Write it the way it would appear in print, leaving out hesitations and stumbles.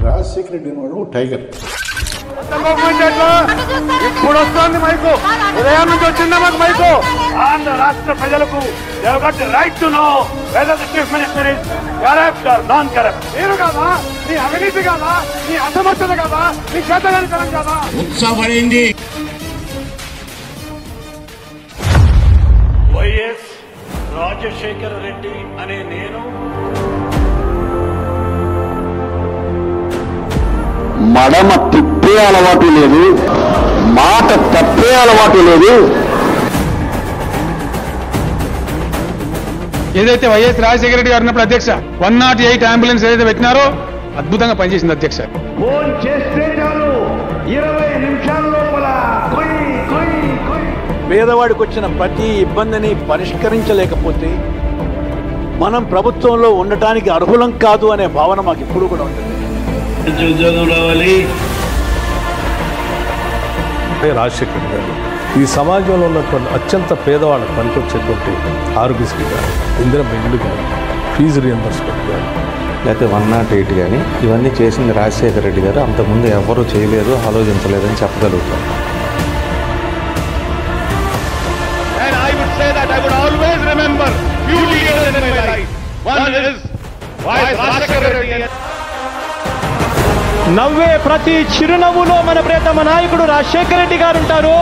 రాజశేఖర రెడ్డి అనేవాడు టైగర్. ఇప్పుడు వస్తుంది మైకు, ఉదయం నుంచి వచ్చిందా మాకు మైకు. ఆంధ్ర రాష్ట్ర ప్రజలకు right to know whether the chief minister is corrupt or non corrupt. మీరు కాదా, నీ అవినీతి కాదా, నీ అసమర్థత కాదా, నీ చేతగానితనం కాదా? ఉత్సాహపడింది. వైఎస్ రాజశేఖర రెడ్డి అనే నేను మడమ తిప్పే అలవాటు లేదు, మాట తప్పే అలవాటు లేదు. ఏదైతే వైఎస్ రాజశేఖర రెడ్డి గారు ఉన్నప్పుడు అధ్యక్ష 108 అంబులెన్స్ ఏదైతే పెట్టినారో అద్భుతంగా పనిచేసింది అధ్యక్ష. ఫోన్ చేస్తే చాలు 20 నిమిషాల లోపల పేదవాడికి వచ్చిన ప్రతి ఇబ్బందిని పరిష్కరించలేకపోతే మనం ప్రభుత్వంలో ఉండటానికి అర్హులం కాదు అనే భావన మాకు ఇప్పుడు కూడా ఉంటుంది. ఉద్యోగం రావాలి. రాజశేఖర్ గారు ఈ సమాజంలో ఉన్నటువంటి అత్యంత పేదవాళ్ళకు పనికొచ్చేటువంటి ఆరోగ్యశ్రీ కానీ, ఇందిరమ్మ ఇల్లు కానీ, ఫీజు రియంబర్స్మెంట్ కానీ, లేకపోతే 108 కానీ ఇవన్నీ చేసింది రాజశేఖర రెడ్డి గారు. అంతకుముందు ఎవరూ చేయలేదు, ఆలోచించలేదని చెప్పగలుగుతారు. నవ్వే ప్రతి చిరునవ్వులో మన ప్రియతమ నాయకుడు రాజశేఖర రెడ్డి గారు ఉంటారు.